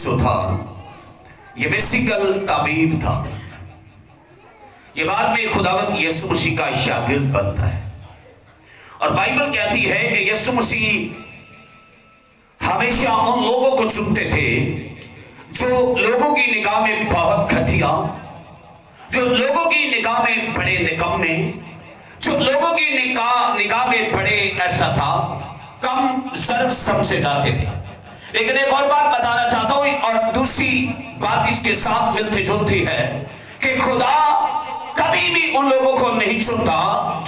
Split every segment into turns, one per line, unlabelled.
जो था ये बेसिकल ताबीब था। ये बाद में खुदावंद यीशु मसीह का शागिर्द बनता है और बाइबल कहती है कि यीशु मसीह हमेशा उन लोगों को चुनते थे जो लोगों की निगाह में बहुत घटिया, जो लोगों की निगाह में बड़े निकम्मे, जो लोगों की निगाह में बड़े ऐसा था कम सर्व समझे जाते थे। लेकिन एक और बात बताना चाहता हूं और दूसरी बात इसके साथ मिलती जुलती है कि खुदा कभी भी उन लोगों को नहीं चुनता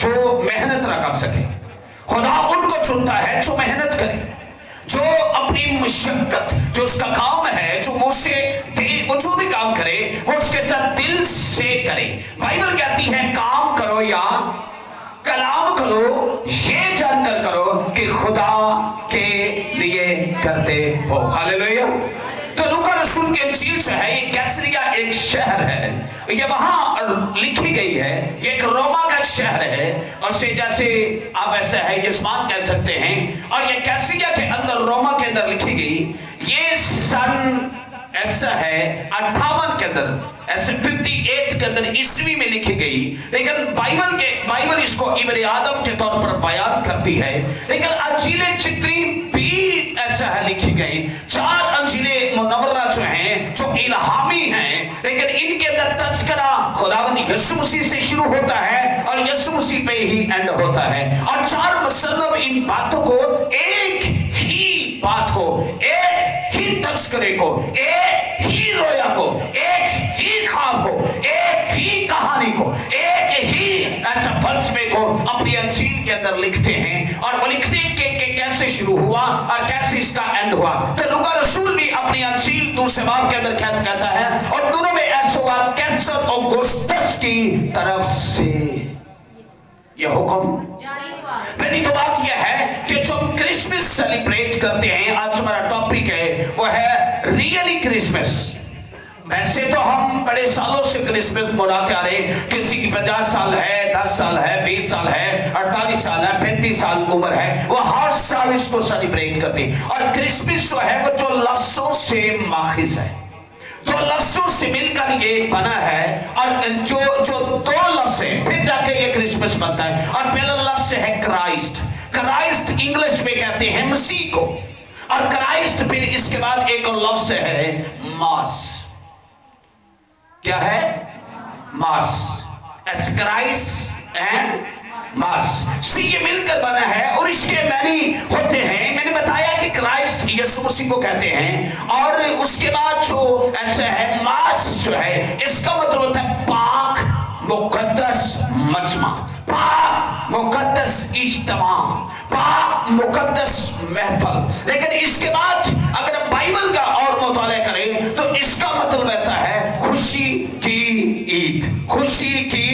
जो मेहनत ना कर सके। खुदा उनको चुनता है जो मेहनत करे, जो अपनी मशक्कत, जो उसका काम है, जो मुझसे जो भी काम करे वो उसके साथ दिल से करे। बाइबल कहती है काम करो या कलाम करो, ये जानकर करो कि खुदा के लिए करते हो। हालेलुया। तो लूका रसूल के इंजील जो है ये कैसरिया एक शहर है, ये वहां लिखी गई है, ये एक रोमा का शहर है और से जैसे आप ऐसा है यजमान कह सकते हैं। और ये कैसरिया के अंदर रोमा के अंदर लिखी गई, ये सन ऐसा है 58 के अंदर, ऐसे 58 के अंदर ईस्वी में लिखी गई। लेकिन बाइबल इसको इब्ने आदम के तौर पर बयान करती है। लेकिन अंजीलें जितनी भी ऐसा है लिखी गई, 4 अंजीलें मुनव्वरा जो हैं जो इल्हामी हैं, लेकिन इनके अंदर तस्करा खुदावंद यीशु मसीह से शुरू होता है और यीशु मसीह पे ही एंड होता है। और 4 मुसल्लम इन बातों को, एक ही बात को, एक ही तस्करे को, एक ही रोया को, एक ही ख्वाब को, एक ही कहानी को, एक ही ऐसा फलसफे को अपनी अंजील के अंदर लिखते हैं। और वो लिखने के कैसे शुरू हुआ और कैसे इसका एंड हुआ। तो लूका रसूल भी अपनी अंजील दूसरे बाब के अंदर कहता है और दोनों में ऐसा हुआ कैसर औगुस्तुस की तरफ से यह हुक्म। पहली तो बात यह है कि जो क्रिसमस सेलिब्रेट करते हैं, आज हमारा टॉपिक है वो है रियली क्रिसमस। वैसे तो हम बड़े सालों से क्रिसमस मनाते आ रहे, किसी की 50 साल है, 10 साल है, 20 साल है, 48 साल है, 35 साल उम्र है, वो हर साल इसको सेलिब्रेट करते हैं। और क्रिसमस जो है वो जो लफ्जों से माखिज है, दो लफ्जों से मिलकर ये बना है। और जो दो लफ्ज है फिर जाके ये क्रिसमस बनता है। और पहला लफ्ज है क्राइस्ट। क्राइस्ट इंग्लिश में कहते हैं मसीह को, और क्राइस्ट फिर इसके बाद एक और लफ्ज है मास। क्या है? मास। एस क्राइस्ट एंड मास से ये मिलकर बना है। और इसके मैनी होते हैं, मैंने बताया कि क्राइस्ट यीशु मसीह को कहते हैं। और उसके बाद जो ऐसा है मास जो है, इसका मतलब होता है पाक मुकद्दस मजमा, पाक मुकद्दस इज्तिमा, पाक मुकद्दस महफल। लेकिन इसके बाद अगर बाइबल का और मुताला करें तो इसका मतलब रहता है खुशी की ईद। खुशी की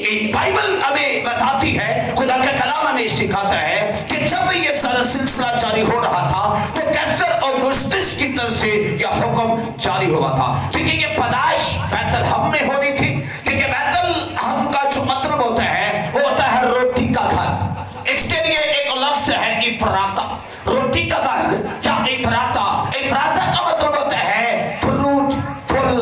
ईद बाइबल हमें बताती है, खुदा का कलाम हमें सिखाता है कि जब ये सारा सिलसिला जारी हो रहा था तो कैसर औगुस्तुस की तरफ से यह हुक्म जारी हुआ था। क्योंकि ये पैदाइश बैतलहम में होनी थी, क्योंकि बैतलहम का जो मतलब होता है वो होता है रोटी का घर। इसके लिए एक लफ्ज है इफ्राता, रोटी का घर या इफ्राता। इफ्राता का मतलब होता है फ्रूटफुल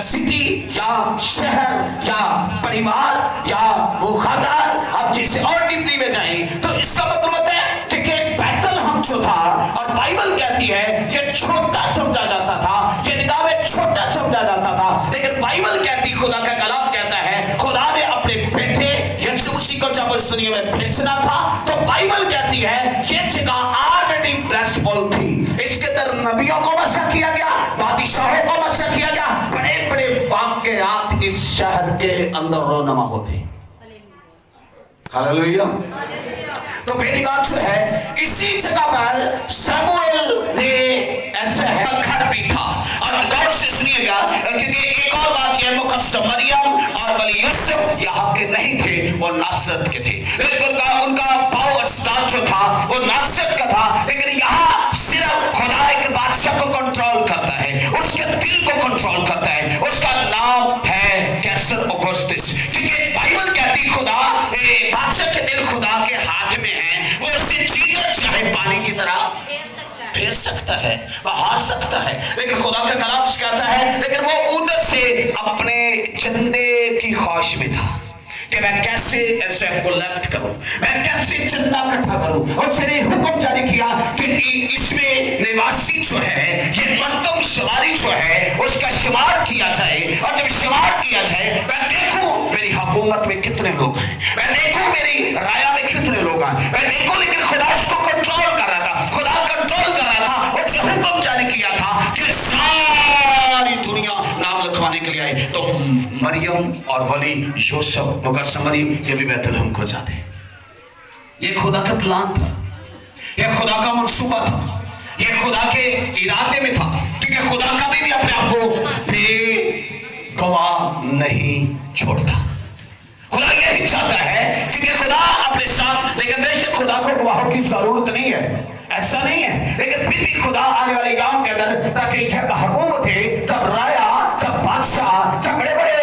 सिटी या शहर या परिवार या वफादार। आप जिसे और डिग्री में जाएं तो इसका मतलब होता है कि बैतलहम जो था, और बाइबल कहती है ये छोटा समझा जाता था, ये निगाह में छोटा समझा जाता था। लेकिन बाइबल कहती, खुदा का कलाम कहता है, खुदा ने अपने बेटे यीशु मसीह को जब इस दुनिया में भेजना था तो बाइबल कहती है ये जगह ऑलरेडी ब्लेसफुल थी। इसके अंदर नबियों को बसा किया गया, बादशाहों को बसा किया गया, बड़े बड़े वाक़यात इस शहर के अंदर रोनमा होते। हालेलुया। तो पहली बात जो है, इसी जगह पर शमूएल ने ऐसा है घर भी था। और गौर से सुनिएगा, क्योंकि एक और बात यह मुकद्दस मरियम और वली यूसुफ यहाँ के नहीं थे, वो नासरत के थे। लेकिन उनका पाव अजदाद जो था वो नासरत का था। लेकिन यहाँ सिर्फ खुदा एक बादशाह को कंट्रोल करता है, उसके दिल को कंट्रोल करता है, उसका नाम है कैसर औगुस्तुस। क्योंकि बाइबल कहती खुदा बादशाह के दिल खुदा के हाथ में है, वो उसे जीवन चाहे पानी की तरह फेर सकता है, वह आ सकता है, लेकिन खुदा का कलाम कहता है, लेकिन वो उधर से अपने चंदे की ख्वाहिश में था कि मैं कैसे ऐसे कलेक्ट करूं, मैं कैसे चंदा इकट्ठा करूं। और फिर हुक्म जारी किया कि इसमें निवासी जो है, ये मर्दमशुमारी जो है, उसका शुमार किया जाए। और जब शुमार किया जाए, मैं देखूं मेरी हुकूमत में कितने लोग हैं, मैं देखूं मेरी राया में कितने लोग हैं, मैं देखूं। लेकिन खुदा उसको कंट्रोल कर रहा था, खुदा कंट्रोल कर रहा था। और जो हुक्म जारी किया था कि सारी दुनिया नाम लिखवाने के लिए आए, तो मरियम और वली यूसुफ मरियम ये भी बैतलहम को जाते। ये खुदा का प्लान था, ये खुदा का मंसूबा था, ये खुदा के इरादे में था, क्योंकि खुदा कभी भी अपने आप को बेगवाह नहीं छोड़ता। खुदा यही चाहता है, क्योंकि खुदा अपने साथ, लेकिन बेशक खुदा को गवाहों की जरूरत नहीं है, ऐसा नहीं है। लेकिन फिर भी खुदा आने वाले गांव के अंदर, ताकि जब हुकूमत है, जब राया, जब बादशाह, जब बड़े बड़े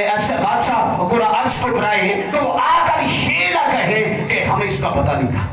ऐसे बादशाह पूरा अर्श को कराए, तो वो आकर ये ना कहे कि हमें इसका पता नहीं था।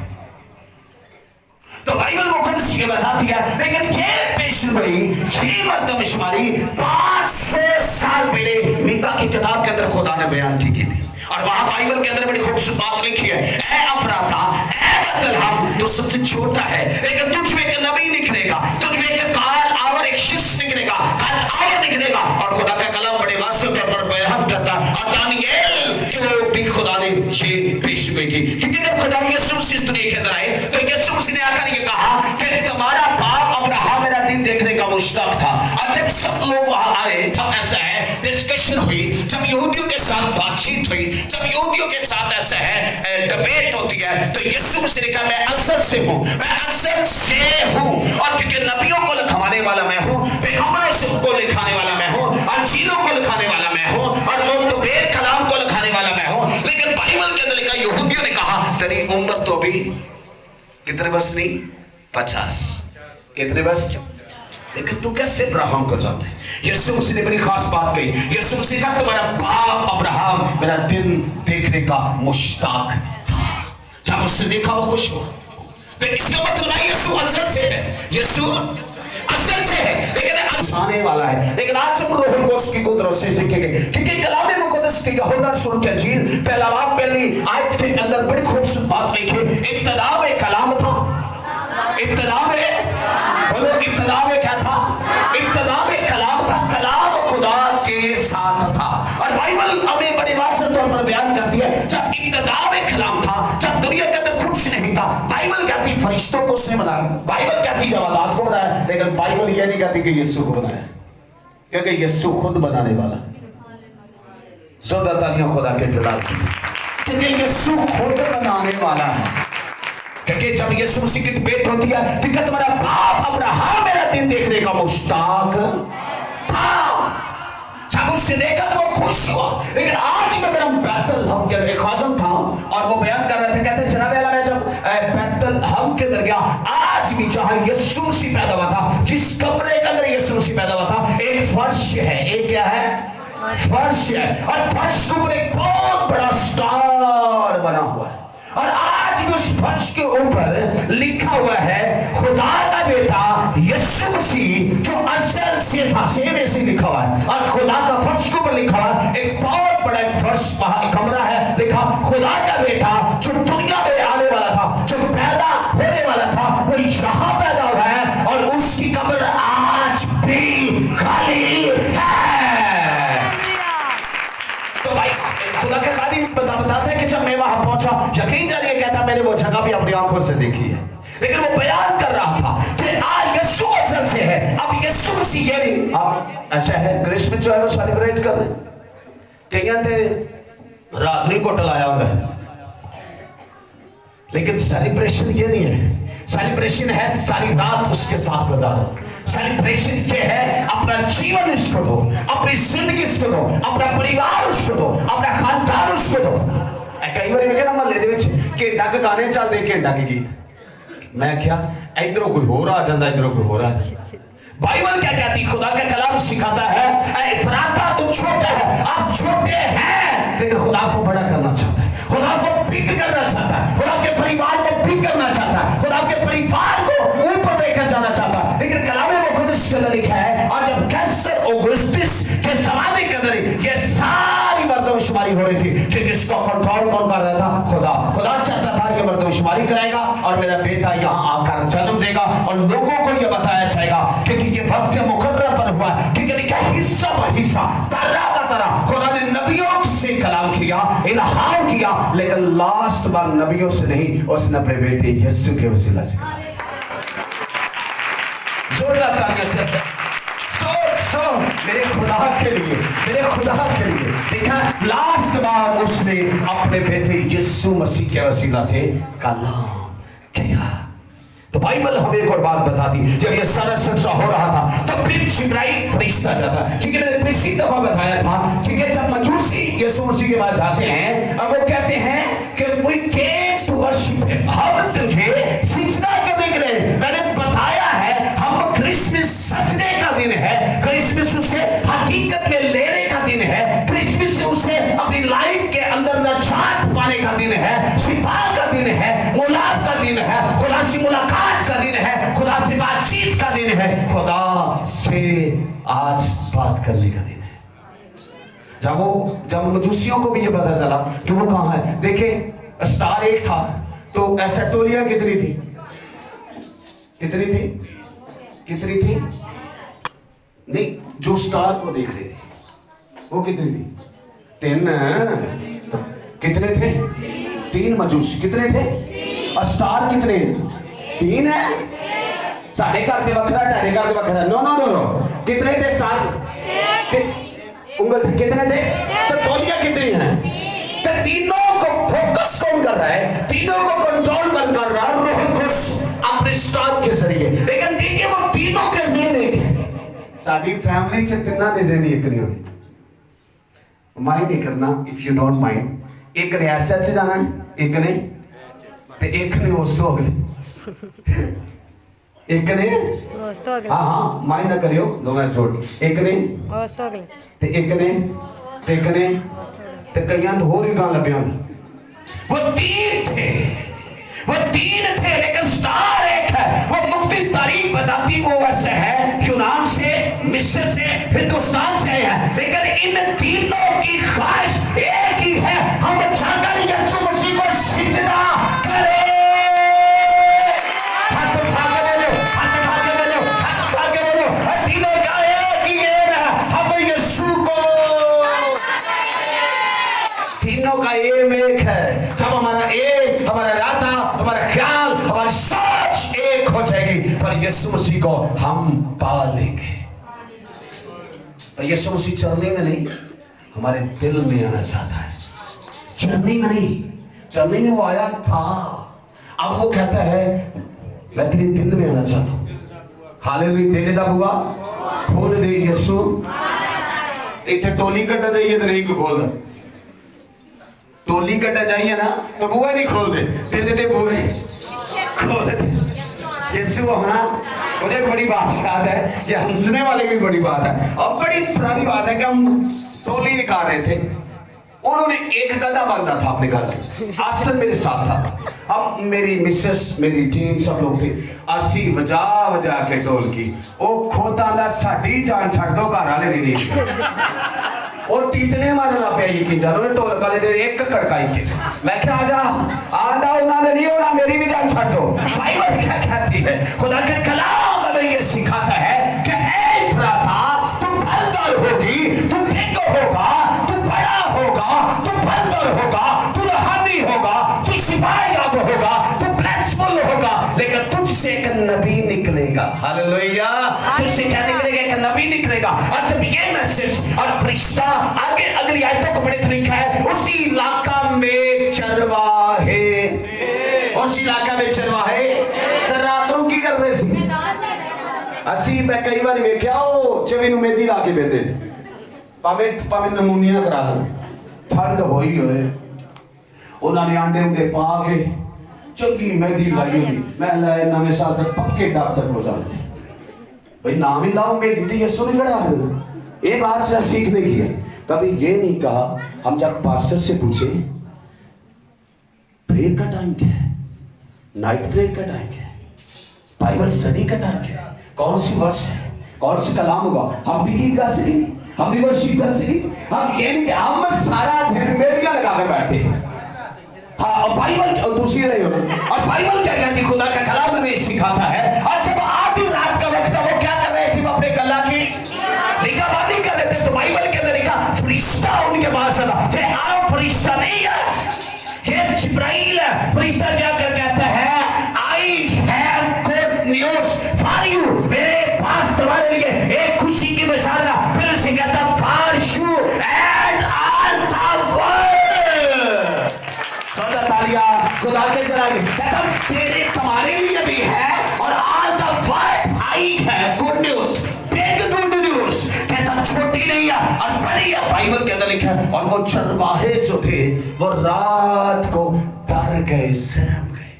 तो बाइबल मुकद्दस ये बताती है, लेकिन ये पेशगोई, ये मर्दमशुमारी 500 साल पहले मीका की किताब के अंदर खुदा ने बयान की थी। और वहां बाइबल के अंदर बड़ी खूबसूरत बात लिखी है, ऐ अफराता, ऐ बैतलहम, जो सबसे छोटा है, लेकिन तुझ में एक नबी निकलेगा, तुझ में एक कार आवर, एक शख्स निकलेगा, आवर निकलेगा। और खुदा का कलाम बड़े वाज़ेह तौर पर बयान करता है, और दानियेल के भी खुदा ने ये पेशगोई की। क्योंकि जब खुदा यीशु मसीह दुनिया के अंदर आए, तो यीशु मसीह ने आकर ये कहा कि तुम्हारा बाप अब्राहम मेरा दिन देखने का मुश्ताक था। और जब सब लोग वहां आए, तब ऐसा है डिस्कशन हुई, जब यहूदियों के साथ बातचीत हुई, जब यहूदियों के साथ ऐसा है डिबेट होती है, तो यीशु मसीह ने कहा मैं असल से हूं, मैं असल से हूं। और क्योंकि नबियों को लिखवाने वाला मैं हूं, पैगंबरों को लिखाने वाला मैं हूं, अंजीलों को लिखाने वाला मैं हूं, और मुतबेर कलाम को लिखाने वाला मैं हूं। लेकिन बाइबल के अंदर लिखा, यहूदियों ने कहा तेरी उम्र तो अभी कितने वर्ष नहीं, 50। कितने वर्ष? लेकिन तू कैसे अब्राहम को जानता है? यीशु मसीह ने बड़ी खास बात कही। यीशु मसीह का तुम्हारा बाप अब्राहम मेरा दिन देखने का मुश्ताक था, जब उससे देखा वो खुश हो। तो इसका मतलब है यीशु असल से है, यीशु असल से है, लेकिन आने वाला है। लेकिन आज हम रूह कुद्स की कुदरत से सीखेंगे, क्योंकि कलाम मुकद्दस की यूहन्ना रसूल की इंजील पहला बाब पहली आयत के अंदर बड़ी खूबसूरत बात लिखी, इब्तिदा में कलाम था। इब्तिदा में बोलो, इब्तिदा में क्या था? इब्तिदा में कलाम था, कलाम खुदा के साथ था। और बाइबल हमें बड़े वाज़ेह तौर पर बयान करती है, जब इब्तिदा में कलाम था, जब दुनिया के अंदर कुछ नहीं था, बाइबल कहती फरिश्तों को उसने बनाया, बाइबल कहती जवादात को बनाया, लेकिन बाइबल ये नहीं कहती कि यीशु को बनाया, क्योंकि यीशु खुद बनाने वाला। तालियां खुदा के जलाल की, क्योंकि यीशु खुद बनाने वाला है। क्योंकि जब यीशु मसीह की डिबेट होती है, तो तुम्हारा बाप अब्राहम मेरा दिन देखने का मुश्ताक था, जब उससे देखा तो वो खुश हुआ। लेकिन आज में अगर हम बैतलहम के एक खादम था, और वो बयान कर रहे थे, कहते जनाब आला मैं जब बैतलहम के अंदर गया, आज भी जहां यीशु मसीह पैदा हुआ था, जिस कमरे के अंदर यीशु मसीह पैदा हुआ था, एक फर्श है, एक क्या है? फर्श है। और फर्श के ऊपर एक बहुत बड़ा स्टार बना हुआ है, और आज भी उस फर्श के ऊपर लिखा हुआ है खुदा का बेटा यीशु मसीह, जो असल से था, सेम ऐसे लिखा हुआ है। और खुदा का फर्श के ऊपर लिखा हुआ है, एक बहुत बड़ा एक फर्श कमरा है, लिखा खुदा का बेटा जो दुनिया में आने वाला था, जो पैदा होने वाला था, वो यहाँ पैदा हुआ है, और उसकी कब्र आज भी खाली है। तो भाई खुदा के खादी बताते हैं कि जब मैं वहां पहुंचा, यकीन जानिए कहता मैंने वो जगह भी अपनी आंखों से देखी है, लेकिन वो बयान कर रहा था कि आज यीशु असल से है। अब यीशु मसीह ये नहीं, अब ऐसा है क्रिसमस जो है वो सेलिब्रेट कर रहे, कहीं थे रात नहीं को टलाया होगा, लेकिन सेलिब्रेशन ये नहीं है। सेलिब्रेशन है सारी रात उसके साथ गुजारो। सेलिब्रेशन ये है अपना जीवन उसको दो, अपनी जिंदगी उसको दो, अपना परिवार उसको दो, अपना खानदान उसको दो। कई बार मैं महल्ले के घंटा के गाने चलते, घंटा के गीत, मैं क्या इधरों कोई हो रहा जाता, इधरों कोई हो रहा जाता। बाइबल क्या कहती? खुदा का कलाम सिखाता है इफराता तुम छोटा है, आप छोटे हैं, लेकिन खुदा को बड़ा करना चाहता है, खुदा को बिग करना चाहता है, खुदा के परिवार को बिग करना चाहता है, खुदा के परिवार को ऊपर लेकर जाना चाहता है। अंदर लिखा है, और जब कैसर ऑगस्टस के जमाने के अंदर ये सारी मर्दमशुमारी हो रही थी, कि किसको कंट्रोल कौन कर रहा था? खुदा चाहता था कि मर्दमशुमारी कराएगा और मेरा बेटा यहाँ आकर जन्म देगा और लोगों को यह बताया जाएगा क्योंकि ये वक्त मुकर्रर पर हुआ, क्योंकि लिखा हिस्सा ब हिस्सा, तरह ब तरह खुदा ने नबियों से कलाम किया, इल्हाम किया, लेकिन लास्ट बार नबियों से नहीं, उसने अपने बेटे यीशु के वसीला से। जोरदार तालियां मेरे खुदा के लिए, मेरे खुदा के लिए। देखा, लास्ट बार उसने अपने बेटे यीशु मसीह के वसीला से कलाम किया। तो बाइबल हमें एक और बात बताती, जब ये सारा सिलसिला हो रहा था तो फिर जिब्राइल फरिश्ता जाता, क्योंकि मैंने पिछली दफा बताया था, ठीक है, जब मजूसी यीशु मसीह के पास जाते हैं, अब वो कहते हैं कि we came to worship him, हम तुझे सिजदा करने के लिए, मैंने बताया है, हम क्रिसमस सजदे का दिन है, क्रिसमस उसे हकीकत में लेने का दिन है, क्रिसमस उसे अपनी लाइफ के अंदर नजात पाने का दिन है, शिफा का दिन है, मुलाकात का दिन है, खुदा से मुलाकात का दिन है, खुदा से बातचीत का दिन है, खुदा से आज बात करने का दिन है। जब मजूसियों को भी ये पता चला कि वो कहाँ है, देखे स्टार एक था, तो एसेटोलिया कितनी थी? कितनी थी? कितनी थी? नहीं, जो स्टार को देख रही थी वो कितनी थी? 3। कितने थे? 3 मजूसी कितने थे? और स्टार कितने? 3 है। साढ़े घर दे वखरा, ढाडे घर दे वखरा। नो नो नो नो, कितने थे स्टार? उंगल कितने थे? तो तौलिया कितनी है? तो तीनों को फोकस कौन कर रहा है? तीनों को कंट्रोल कौन कर रहा है? रूह कुद्स अपने स्टार के जरिए। लेकिन देखिए वो तीनों के जरिए साड़ी फैमिली से तिन्ना दे जरिए एक नहीं होगी। माइंड नहीं करना, इफ यू डोंट माइंड। एक ने ऐसे से जाना है, एक ने ते एक ने उस तो अगले, एक ने उस तो अगले। हाँ माइंड ना करियो, दो मिनट छोड़। एक ने उस तो अगले ते एक ने ते कईयां तो होर ही कहां लगे होंगे। वो 3 थे, वो 3 थे, लेकिन स्टार एक है। वो मुफ्ती तारीख बताती वो वैसे है, यूनान से, मिस्र से, हिंदुस्तान से है, लेकिन इन तीनों की ख्वाहिश एक ही है, हम जाकर यीशु मसीह को सिजदा करें। हाथ उठा के बोलो, हाथ उठा के बोलो, हाथ उठा के बोलो, तीनों का एक ही है, हम यीशु को, तीनों का एम एक है। जब हमारा एम, हमारा इरादा, हमारा ख्याल, हमारी सोच एक हो जाएगी, पर यीशु मसीह को हम पा लेंगे। पर यीशु मसीह चलने में नहीं, हमारे दिल में आना चाहता है। चलने में नहीं, चलने में वो आया था, अब वो कहता है मैं तेरे दिल में आना चाहता हूं। हालेलुया। दिल दा बुआ खोल दे यीशु। इतने टोली कट जाइए तो नहीं को खोल दे, टोली कट जाइए ना तो बुआ नहीं खोल दे, दिल दे बुए खोल दे। यीशु होना मुझे एक बड़ी बात याद है, ये हम सुनने वाले भी बड़ी बात है, और बड़ी पुरानी बात है कि हम टोली निकाल रहे थे, उन्होंने एक गधा बांधा था अपने घर में। आस्टर मेरे साथ था, अब मेरी मिसेस, मेरी टीम सब लोग थे, असी वजा के ढोल की वो खोता दा साडी जान छड़ दो घर वाले दी और टीटने मारने लग पे यकीन जानो, ढोल काले दे एक कड़काई के, मैं क्या आजा उन्होंने नहीं होना, मेरी भी जान छड़ दो। बाइबल क्या कहती है? खुदा के कलाम हमें ये सिखाता है कि ऐ भ्राता, तू फलदार होगी, तू भिन्न होगा, तू बड़ा होगा, तू फलदार होगा, तू रूहानी होगा, तू शिफायाब होगा, तू ब्लेसफुल होगा, लेकिन तुझसे एक नबी निकलेगा। हालेलुया। तुझसे क्या निकलेगा? एक नबी निकलेगा। और जब ये मैसेज और फरिश्ता आगे अगली आयतों को पढ़े तो लिखा है, उसी इलाका में चरवाहे, उस इलाका में चरवाहे रातों की कर रहे सी। असी मैं कई बार वेख्या ओ चवी नु मेहंदी ला के बेंदे, भावें नमूनिया करा लें, ठंड होई होए उन्होंने आंडे उंडे पा के चंगी मेहंदी लाई होगी। मैं लाए नवे साल तक पक्के डॉक्टर को जाऊंगा भाई, नाम ही लाओ मेहंदी थी, यीशु ने खड़ा है। ये बात से सीखने की है, कभी ये नहीं कहा। हम जब पास्टर से पूछे प्रेयर का टाइम क्या है, नाइट प्रेयर का टाइम क्या है, बाइबल स्टडी का टाइम क्या है, कौन सी वर्ष है, कौन सा कलाम होगा? हम भी गीत गा सके, हम भी वर्शिप कर सके। हम ये नहीं कि हम सारा दिन मेडिया लगा कर बैठे। हाँ, और बाइबल और दूसरी रही हो ना, और बाइबल क्या कहती, खुदा का कलाम में सिखाता है। और जब आधी रात का वक्त था, वो क्या कर रहे थे? वो अपने गला की निगाहबानी कर रहे थे। तो बाइबल के अंदर लिखा फरिश्ता उनके पास आया। ये आम फरिश्ता नहीं है, ये जिब्राइल है। फरिश्ता जाकर कहता है I have good news for you, मेरे पास तुम्हारे लिए एक खुशी की बशारत। फिर उसे कहता for you and all the world. सोचा तालियां खुदा के चलाएंगे। कहता तेरे तुम्हारे लिए भी है और ऑल द वर्ल्ड आई है good news, big good news. कहता छोटी नहीं है और बड़ी है। बाइबल के अंदर लिखा है और वो चरवाहे जो थे वो रात को डर गए, सहम गए।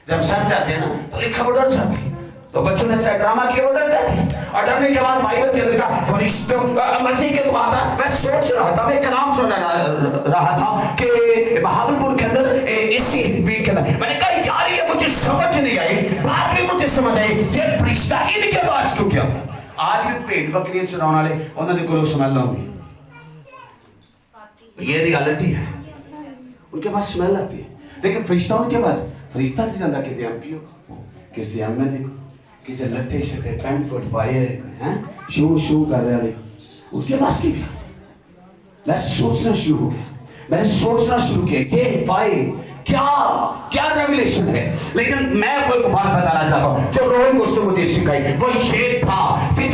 जब सहम जाते हैं ना तो लिखा वो डर जाते हैं। तो बच्चों ने ऐसा ड्रामा किया, वो डर जाते हैं। और डरने के बाद बाइबल के अंदर का फरिश्तों मसीह के दुआ था। मैं सोच रहा था, मैं कलाम सुन रहा था कि बहादुरपुर के अंदर इसी वीक के अंदर मैंने कहा यार ये मुझे समझ नहीं आई। बाद में मुझे समझ आई ये फरिश्ता इनके पास क्यों गया। आज भी भेड़ बकरियां चराने वाले उन्होंने कोलों स्मेल आती, ये रियलिटी है। उनके पास स्मेल आती है, लेकिन फरिश्ता उनके पास फरिश्ता से ज्यादा किसी एमपी को, किसी एमएलए को, किसी लट्ठे शट्टे पैंट कोट पाए हैं, शू कर रहे हैं, उसके पास की भी। मैं सोचना शुरू हो गया, मैंने सोचना शुरू किया कि भाई क्या रेवलेशन है। लेकिन मैं कोई बात बताना चाहता हूँ जो रोहन को मुझे सिखाई, वो ये था कि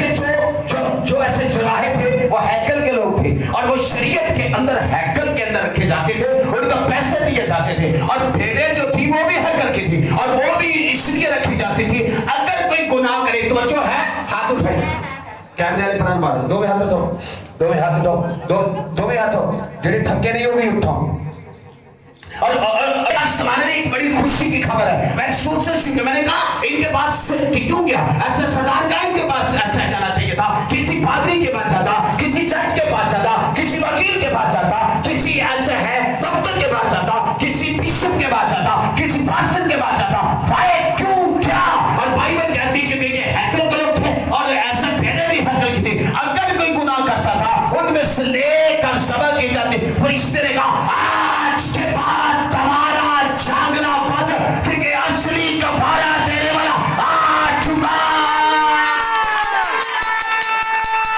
जो ऐसे चराहे थे वो हैकल के लोग थे और वो शरीयत के अंदर हैकल के अंदर रखे जाते थे, उनको पैसे दिए जाते थे। और भेड़ें जो थी वो भी हैकल की थी और वो भी इसलिए रखी जाती थी अगर कोई गुनाह करे तो जो है हाथ उठाए, कैमरे वाले प्राण मारो, दो हाथ उठाओ, दो हाथ उठाओ, दो हाथ उठाओ, जेडे थके नहीं हो भी उठाओ। और तुम्हारे एक बड़ी खुशी की खबर है। मैं सोच रही, मैंने कहा इनके पास क्यों गया ऐसा? सरदार का इनके पास ऐसा जाना चाहिए था, किसी पादरी के पास जाता, किसी जज के पास जाता, किसी वकील के पास जाता, किसी ऐसे है डॉक्टर के पास जाता, किसी बिशप के पास जाता, किसी पास्टर के पास जाता। भाई क्यों क्या? और बाइबल कहती क्योंकि ये हैकल के लोग थे और ऐसे भेड़ें भी हैकल की थी। अगर कोई गुनाह करता था उनमें से लेकर सबक की जाती। फरिश्ते ने कहा आज के बाद तुम्हारा जागना बंद, क्योंकि असली कफारा देने वाला आ चुका।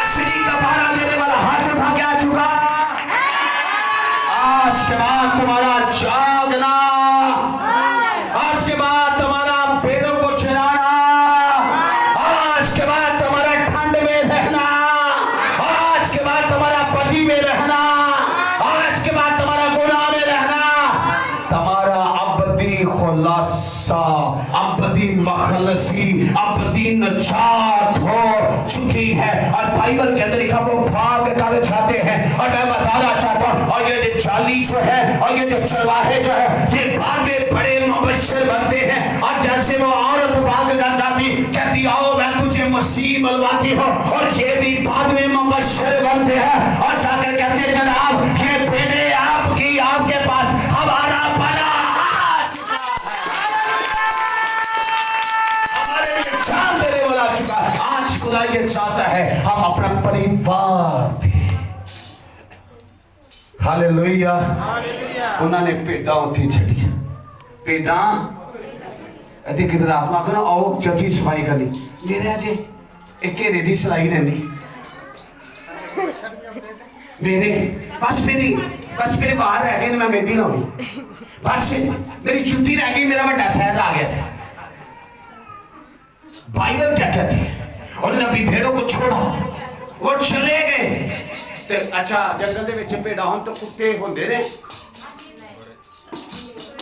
असली कफारा देने वाला हाथ उठा के आ चुका। आज के बाद तुम्हारा जागना, आज के बाद तुम्हारा भेड़ों को चराना, आज के बाद तुम्हारा ठंड में रहना, आज के बाद तुम्हारा पति में रहना, आज के बाद तुम्हारा गुनाह में रहना, तुम्हारा अबदी खुलासा, अबदी मखलसी, अबदी नजात हो चुकी है। और बाइबल के अंदर लिखा वो भाग कर जाते हैं। और मैं बताना चाहता हूँ, और ये जो जाली जो है और ये जो चरवाहे जो है ये बाद में बड़े मुबश्शिर बनते हैं। और जैसे वो औरत भाग कर जाती कहती आओ मैं तुझे मसीह मिलवाती हूँ, और ये भी बाद में मुबश्शिर बनते हैं और जाकर कहते जनाब ये भेड़े आपकी आपके पास हमारा बना हमारे लिए जान देने वाला आ चुका। आज खुदा ये चाहता है हम अपना परिवार थे। हालेलुया। उन्होंने भेड़ा उठी छड़ी, भेड़ा अति किधर आत्मा को ना आओ चर्ची सफाई करनी मेरे अजे एक घेरे दी सिलाई देनी मेरे बस मेरे वार रह गए, मैं मेहंदी लाउनी, बस मेरी जुत्ती रह गई, मेरा बड़ा शहर आ गया। बाइबल क्या कहती है? उन्होंने अपनी भेड़ों को छोड़ा, वो चले गए। अच्छा जंगल दे विच भेड़ा हों तो कुत्ते होंदे ने,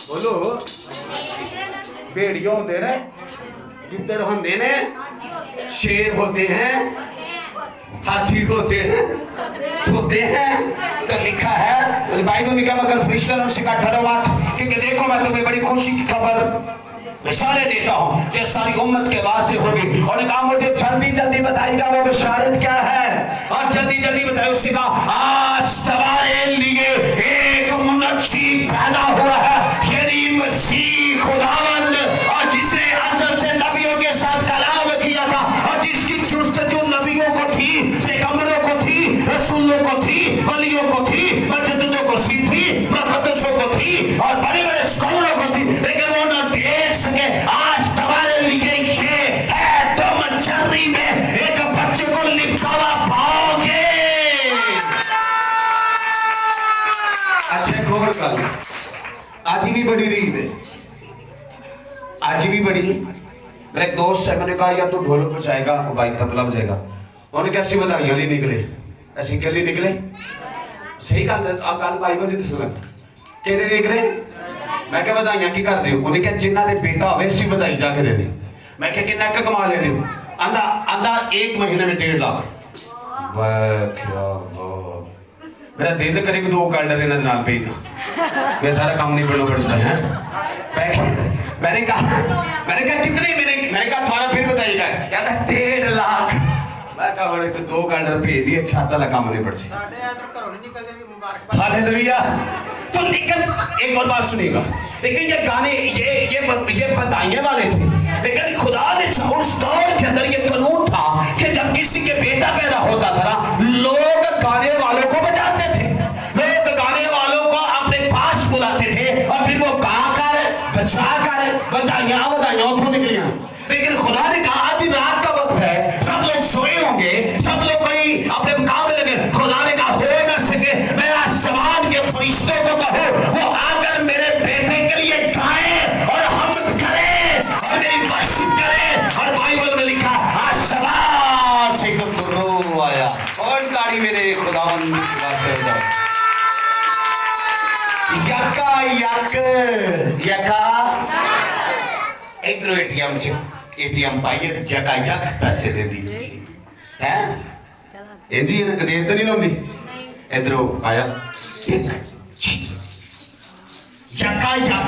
बोलो भेड़िया होंदे ने, गिद्दड़ होंदे ने, शेर होते हैं, हाथी होते हैं। तो लिखा है बाइबल में क्या मगर फरिश्ता ने उससे कहा डरो मत, क्योंकि देखो मैं तुम्हें बड़ी खुशी की खबर बिशारत देता हूँ जो सारी उम्मत के वास्ते होगी। और कहा मुझे जल्दी जल्दी बताइएगा वो बिशारत क्या है, और जल्दी जल्दी बताइए। उसने कहा आज तुम्हारे लिए एक मुनक्की पैदा हुआ है, यानी मसीह खुदावंद, और जिसने असल से नबियों के साथ कलाम किया था और जिसकी जुस्तजू भी बड़ी रीत है, आज भी बड़ी। मेरा एक दोस्त है, मैंने कहा यार तू ढोल बजाएगा, वो भाई तबला बजाएगा। उन्होंने कहा असं बधाइयां नहीं निकले, असं कल निकले। सही गल गल बाइबल की दस कि निकले। मैं क्या बधाइयां की करते हो? उन्हें कहा जिन्ना दे बेटा होवे असं बधाई जाके दे दे। मैं क्या कितना कमा लेते हो? आंदा आंदा 1 महीने में 1.5 लाख। वाह क्या वाह, मेरा दिल करे भी 2 कल्डर इन्हें नाल भेज दो, मैं सारा काम नहीं पड़ना पड़ता है। मैंने कहा कितने, मैंने कहा थोड़ा फिर बताइएगा। कहता 1.5 लाख। मैं कहा बड़े तो 2 कल्डर भेज दिए, अच्छा वाला काम नहीं पड़ता। हालेलुया। तो लेकिन एक और बात सुनिएगा, लेकिन ये गाने ये बधाइयां वाले थे, लेकिन खुदा ने उस दौर के अंदर ये कानून था कि जब किसी के बेटा पैदा होता था ना, लोग गाने वालों को बजाते थे, लोग गाने वालों को अपने पास बुलाते थे और फिर वो गाकर बजाकर बधाइयां उठो निकलियां। लेकिन खुदा ने कहा आधी रात का वक्त है, सब लोग सोए होंगे, सब लोग कोई अपने काम में लगे। खुदा ने कहा हो न सके मैं आसमान के फरिश्तों को कहूं वो आकर मेरे बेटे के लिए गाए और हमद करे और मेरी वर्शिप करे। और बाइबल में लिखा आसमान से गुरुर आया और ताड़ी मेरे खुदावंद की बात से हो जाओ। यका इधर एटीएम पाइए तो जका यक पैसे दे दीजिए हैं जी ना देर तो नहीं लौंदी इधरो आया यका यक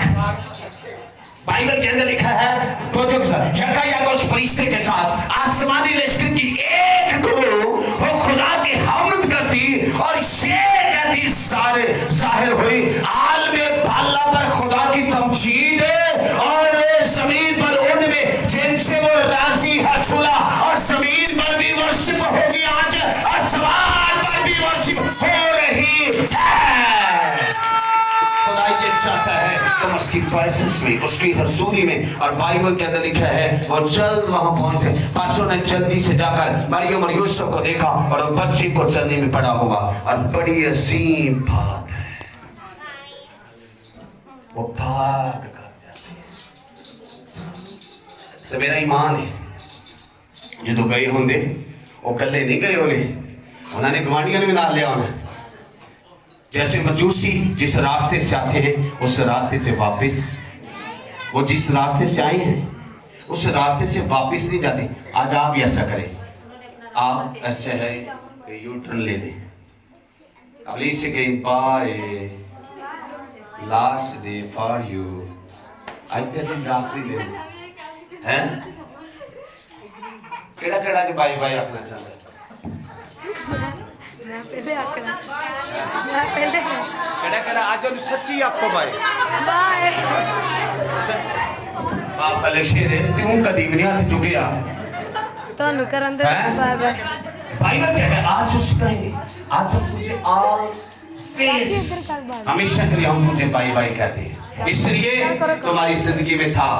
बाइबल के अंदर लिखा है तो जो यका यक उस फरिश्ते के साथ आसमानी लश्कर की एक गुरु वो खुदा की हमद करती और ये कहती सारे जाहिर हुई आलमे बाला पर खुदा की तमजीद और जमीन पर उनमें जिनसे वो राजी हसूला और जमीन पर भी वर्शिप होगी, आज आसमान पर भी वर्शिप हो रही है। खुदा ये चाहता है तुम उसकी प्रेजेंस में, उसकी हजूरी में। और बाइबल के अंदर लिखा है वो जल्द वहां पहुंचे। पासों ने जल्दी से जाकर मरियम और यूसुफ को देखा और वो बच्चे को चलने में पड़ा होगा। और बड़ी अजीम बात है, वो भाग कर जाते हैं। तो मेरा ईमान है जो तो गए होंगे वो कल्ले नहीं गए होने, उन्होंने गवांडियों ने भी नाल लिया होना। जैसे मजूसी जिस रास्ते से आते हैं उस रास्ते से वापस, वो जिस रास्ते से आए हैं उस रास्ते से वापस नहीं जाते। आज आप भी ऐसा करें, आप ऐसे है कि यू टर्न ले लें। अब से कहीं by last day for you, आज तक आखिरी दिन है। केड़ा केड़ा के बाय बाय आखना चाहता है? केड़ा आज और सच्ची आपको बाय आप भले शेर तू कदी भी नहीं हाथ चुकिया
ਤੁਹਾਨੂੰ ਕਰਨ ਦੇ ਬਾਏ ਬਾਏ।
बाइबल क्या है? आज उसका है, आज हम तुझे ऑल फेस, हमेशा के लिए हम तुझे बाय बाय कहते हैं। इसलिए तुम्हारी जिंदगी में था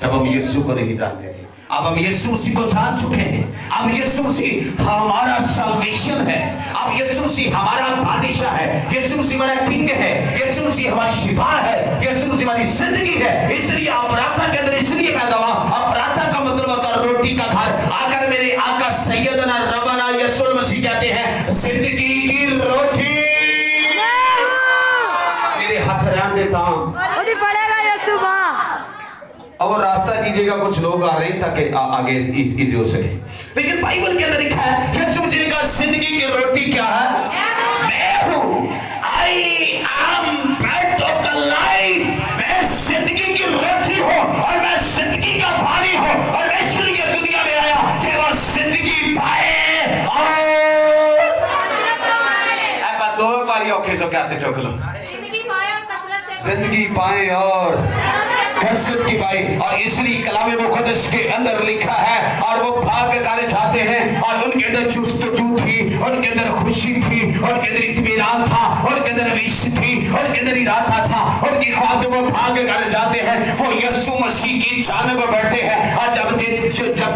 जब हम यीशु को नहीं जानते थे, अब हम यीशु मसीह को जान चुके हैं। अब यीशु मसीह हमारा सल्वेशन है, अब यीशु मसीह हमारा बादशाह है, यीशु मसीह हमारा किंग है, यीशु मसीह हमारी शिफा है, यीशु मसीह हमारी जिंदगी है। इसलिए अपराधा के अंदर इसलिए पैदा हुआ। अपराधा का मतलब होता है रोटी का घर। आकर मेरे आका सैयदना रब्बाना यीशु मसीह कहते हैं जिंदगी की रोटी मेरे हाथ रहने देता हूं
ओदी पड़ेगा यीशु मां।
अब वो रास्ता कीजिएगा, कुछ लोग आ रहे हैं ताकि आगे इजी हो सके। लेकिन बाइबल के अंदर लिखा है यीशु जी का जिंदगी की रोटी क्या है? मैं हूं, I am bread of the life. मैं जिंदगी की रोटी हूं और मैं जिंदगी का पानी हूं और मैं इसलिए दुनिया में आया कि वो जिंदगी पाए और अब दो बारी औखे सो कहते चौक लो, जिंदगी पाए और कसरत की पाई। और इसलिए कलामे मुक़द्दस के अंदर लिखा है और वो भाग कर जाते हैं और उनके अंदर जुस्तजू थी, उनके अंदर खुशी थी, उनके अंदर इत्मीनान था, उनके अंदर विश थी, उनके अंदर इरादा था, उनकी ख्वाहिश वो भाग कर जाते हैं, वो यीशु मसीह की जानिब बढ़ते हैं। और जब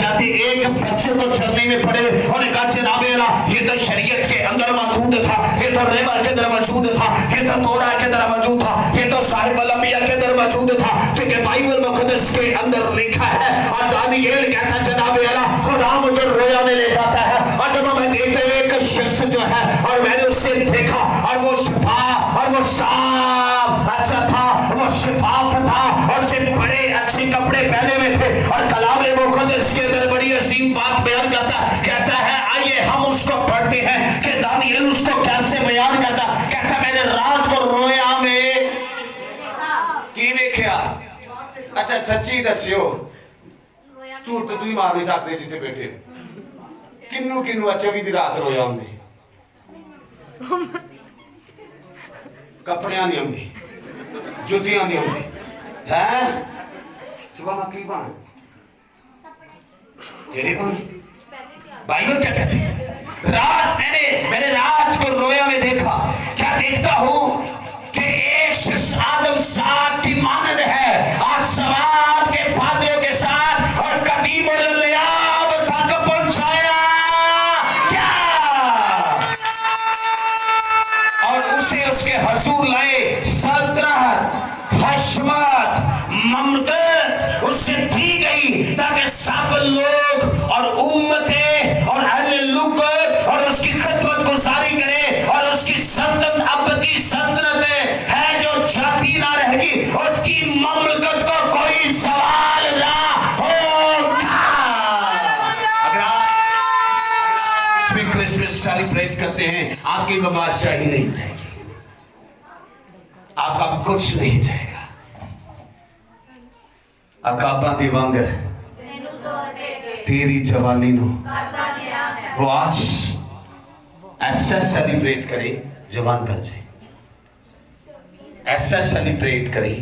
जाते एक बच्चे को चलने में पड़े उन्होंने कहा जनाब अल्लाह ये तो शरीयत के अंदर मौजूद था, ये तो रेबा के अंदर मौजूद था, ये तो तौरात के अंदर मौजूद था, ये तो साहिब अल-अंबिया के अंदर मौजूद था, क्योंकि बाइबल मुकद्दस के अंदर लिखा है। और दानियेल कहता जनाब अला खुदा मुझे रोया में ले जाता है, और जब मैं देखता एक शख्स जो है और मैंने उससे देखा और वो शिफा और वो साफ अच्छा था, वो शिफाफ था और उसे बड़े अच्छे कपड़े पहने हुए थे। और कलाम मुकद्दस के अंदर बड़ी अजीम बात बयान कहता है आइए हम उसको पढ़ते हैं कि दानियेल उसको कैसे बयान कहता मैंने रात को रोया में की देखा। अच्छा सच्ची दसियो, झूठ तो तुम मार नहीं सकते जिथे बैठे किन्नू किन्नू अच्छा भी रात रोया होंगी कपड़ियां नहीं होंगी जुतियां नहीं होंगी है सुबह की बन बाइबल क्या कहती है रात मैंने रात को रोया में देखा। क्या देखता हूं कि एक आदम साथ की मानद है आसमान के बादलों के साथ और कदीम और लियाब तक पहुंचाया क्या और उसे उसके हजूर लाए। सल्तनत हशमत ममलकत उससे दी गई ताकि सब लोग और उम्मतें और अहले लुगत और उसकी खिदमत गुजारी करे। और उसकी सल्तनत अबदी सल्तनत है जो जाती ना रहेगी, उसकी ममलकत को कोई सवाल ना होगा। अगर आप इसमें क्रिसमस सेलिब्रेट करते हैं आपकी बादशाही नहीं जाएगी, आपका कुछ नहीं जाएगा। अकाबा दी वांग तेरी जवानी नो वो आज ऐसा सेलिब्रेट करे जवान बन जाए, ऐसा सेलिब्रेट करे,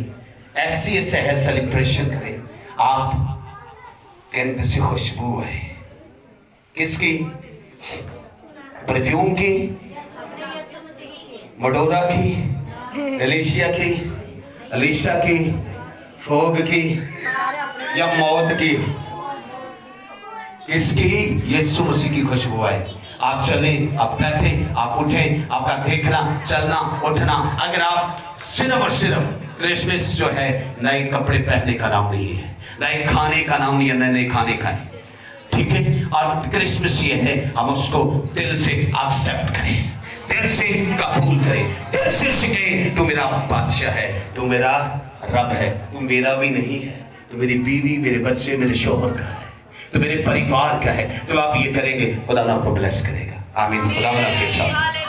ऐसी है सेलिब्रेशन करे आप के अंदर से खुशबू है। किसकी? परफ्यूम की, मडोरा की, एलिशिया की, अलीशा की, फोग की या मौत की? किसकी? यीशु मसीह की खुशबू है। आप चले, आप बैठे, आप उठे, आपका देखना चलना उठना, अगर आप सिर्फ और सिर्फ क्रिसमस जो है नए कपड़े पहनने का नाम नहीं है, नए खाने का नाम नहीं है, नए खाने का नहीं, ठीक है। और क्रिसमस ये है हम उसको दिल से एक्सेप्ट करें, दिल से कबूल करें, दिल से सीखे तू मेरा बादशाह है, तू मेरा रब है, तू मेरा भी नहीं है, तू मेरी बीवी, मेरे बच्चे, मेरे शोहर का है, तो मेरे परिवार का है। जब आप ये करेंगे खुदा आपको ब्लेस करेगा। आमीन। खुदा आपके साथ।